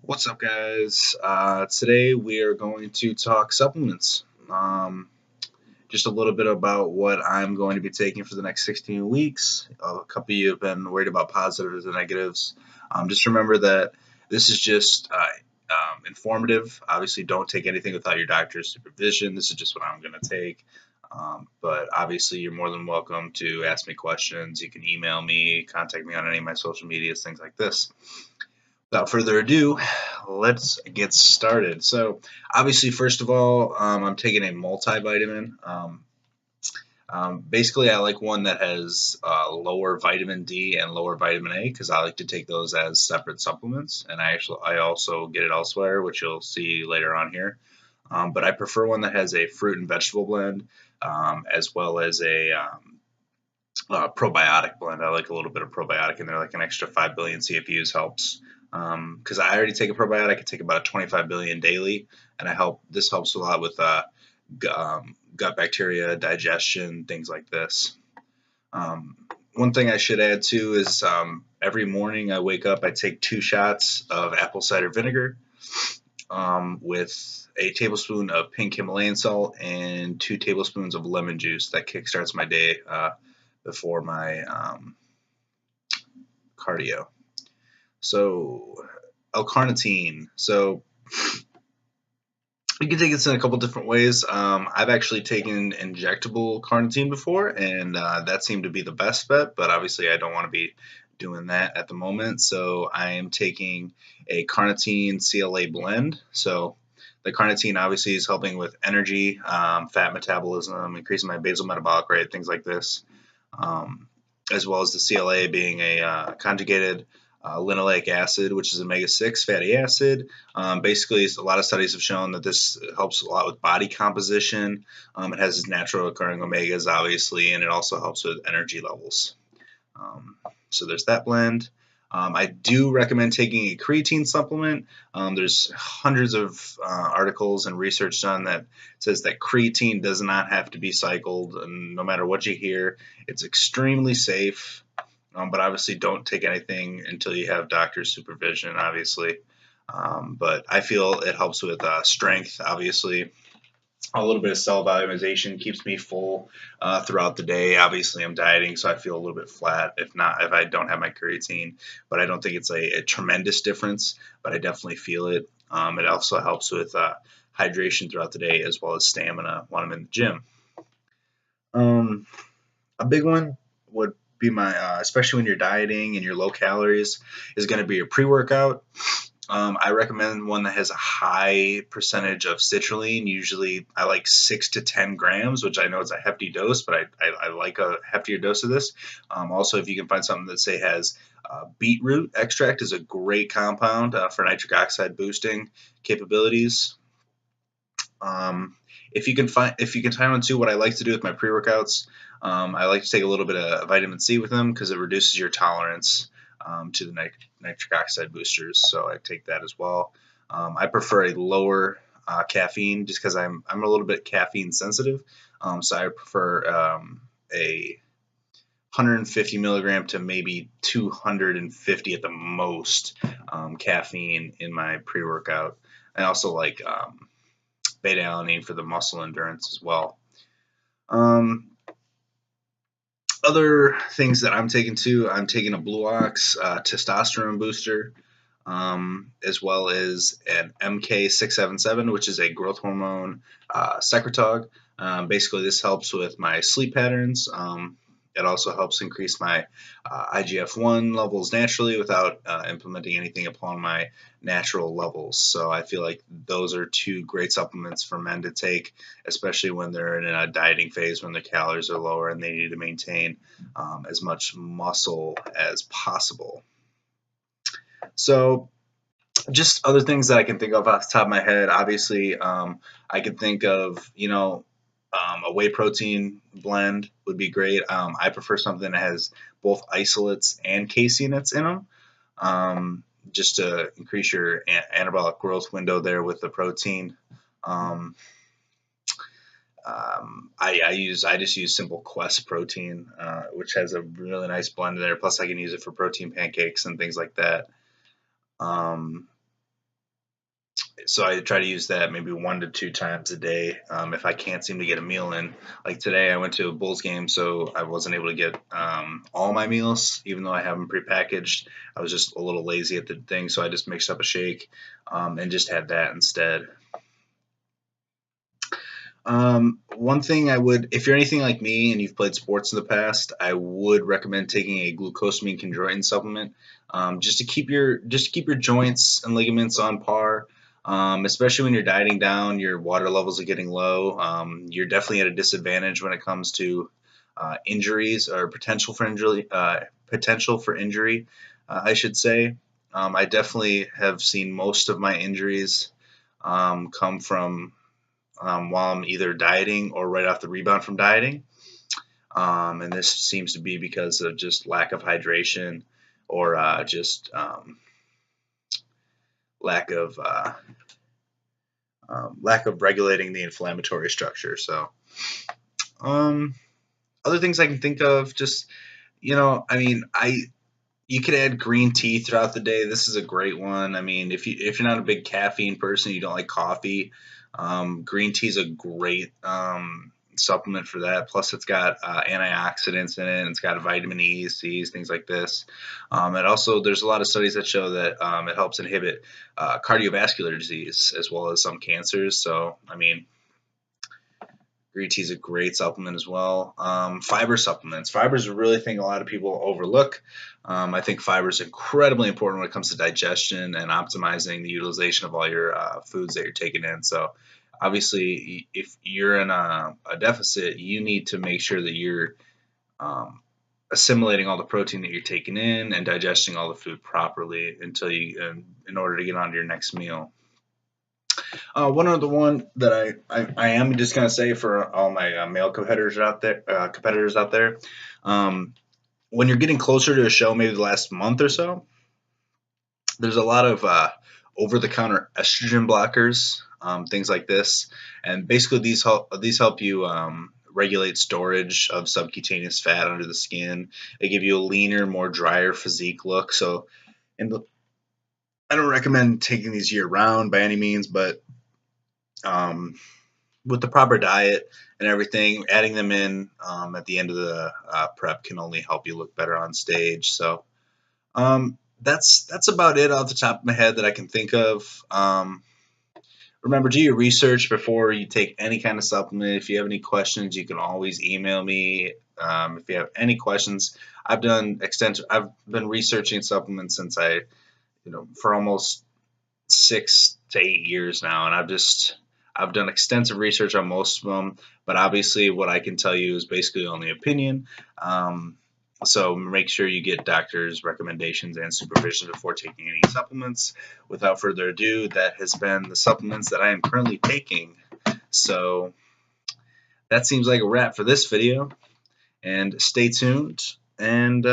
What's up, guys? Today we are going to talk supplements. Just a little bit about what I'm going to be taking for the next 16 weeks. A couple of you have been worried about positives and negatives. Just remember that this is just informative. Obviously, don't take anything without your doctor's supervision. This is just what I'm going to take. But obviously, you're more than welcome to ask me questions. You can email me, contact me on any of my social medias, things like this. Without further ado, let's get started. So, obviously, first of all, I'm taking a multivitamin. Basically, I like one that has lower vitamin D and lower vitamin A because I like to take those as separate supplements, and I also get it elsewhere, which you'll see later on here. But I prefer one that has a fruit and vegetable blend, as well as a probiotic blend. I like a little bit of probiotic in there, like an extra 5 billion CFUs helps. Because I already take a probiotic, I take about a 25 billion daily, and this helps a lot with gut bacteria, digestion, things like this. One thing I should add too is every morning I wake up, I take 2 shots of apple cider vinegar with a tablespoon of pink Himalayan salt and 2 tablespoons of lemon juice. That kickstarts my day before my cardio. So, L-carnitine. So, you can take this in a couple different ways. I've actually taken injectable carnitine before, and that seemed to be the best bet, but obviously I don't want to be doing that at the moment. So, I am taking a carnitine CLA blend. So, the carnitine obviously is helping with energy, fat metabolism, increasing my basal metabolic rate, things like this, as well as the CLA being a conjugated linoleic acid, which is omega-6 fatty acid. Basically, a lot of studies have shown that this helps a lot with body composition. It has its natural occurring omegas, obviously, and it also helps with energy levels. So there's that blend. I do recommend taking a creatine supplement. There's hundreds of articles and research done that says that creatine does not have to be cycled, and no matter what you hear, it's extremely safe. But obviously, don't take anything until you have doctor's supervision, obviously. But I feel it helps with strength, obviously. A little bit of cell volumization keeps me full throughout the day. Obviously, I'm dieting, so I feel a little bit flat if I don't have my creatine. But I don't think it's a tremendous difference, but I definitely feel it. It also helps with hydration throughout the day as well as stamina when I'm in the gym. A big one would be especially when you're dieting and you're low calories, is going to be your pre-workout. I recommend one that has a high percentage of citrulline. Usually I like 6 to 10 grams, which I know is a hefty dose, but I like a heftier dose of this. Also, if you can find something that, say, has beetroot extract is a great compound for nitric oxide boosting capabilities. If you can time on to what I like to do with my pre-workouts, I like to take a little bit of vitamin C with them because it reduces your tolerance to the nitric oxide boosters. So I take that as well. I prefer a lower caffeine just because I'm a little bit caffeine sensitive. So I prefer a 150 milligram to maybe 250 at the most caffeine in my pre-workout. I also like beta-alanine for the muscle endurance as well. Other things that I'm taking too, I'm taking a Blue Ox testosterone booster, as well as an MK677, which is a growth hormone secretog. Basically, this helps with my sleep patterns. It also helps increase my IGF-1 levels naturally without implementing anything upon my natural levels. So I feel like those are 2 great supplements for men to take, especially when they're in a dieting phase, when their calories are lower and they need to maintain as much muscle as possible. So just other things that I can think of off the top of my head, obviously, I could think of, a whey protein blend would be great. I prefer something that has both isolates and caseinets in them, just to increase your anabolic growth window there with the protein. I just use Simple Quest protein, which has a really nice blend in there. Plus, I can use it for protein pancakes and things like that. So I try to use that maybe 1 to 2 times a day if I can't seem to get a meal in. Like today, I went to a Bulls game, so I wasn't able to get all my meals, even though I have them prepackaged. I was just a little lazy at the thing, so I just mixed up a shake and just had that instead. One thing I would, if you're anything like me and you've played sports in the past, I would recommend taking a glucosamine chondroitin supplement, just to keep your joints and ligaments on par. Especially when you're dieting down, your water levels are getting low. You're definitely at a disadvantage when it comes to injuries or potential for injury. I should say. I definitely have seen most of my injuries come from while I'm either dieting or right off the rebound from dieting. And this seems to be because of just lack of hydration or just lack of regulating the inflammatory structure. So um, other things I can think of, just I mean, you could add green tea throughout the day. This is a great one. I mean, if you're not a big caffeine person, you don't like coffee, green tea is a great supplement for that. Plus, it's got antioxidants in it, and it's got vitamin E, C's, things like this. And also, there's a lot of studies that show that it helps inhibit cardiovascular disease as well as some cancers. So, I mean, green tea is a great supplement as well. Fiber supplements. Fiber is a really thing a lot of people overlook. I think fiber is incredibly important when it comes to digestion and optimizing the utilization of all your foods that you're taking in. So, obviously, if you're in a deficit, you need to make sure that you're um, assimilating all the protein that you're taking in and digesting all the food properly in order to get on to your next meal. One other one that I am just gonna say for all my male competitors out there, um, when you're getting closer to a show, maybe the last month or so, there's a lot of over-the-counter estrogen blockers, things like this, and basically these help you regulate storage of subcutaneous fat under the skin. They give you a leaner, more drier physique look. So, and I don't recommend taking these year round by any means, but um, with the proper diet and everything, adding them in at the end of the prep can only help you look better on stage. So that's about it off the top of my head that I can think of. Remember, do your research before you take any kind of supplement. If you have any questions, you can always email me. If you have any questions, I've been researching supplements since for almost 6 to 8 years now, and I've done extensive research on most of them, but obviously what I can tell you is basically only opinion. So make sure you get doctors' recommendations and supervision before taking any supplements. Without further ado, that has been the supplements that I am currently taking. So that seems like a wrap for this video, and stay tuned, and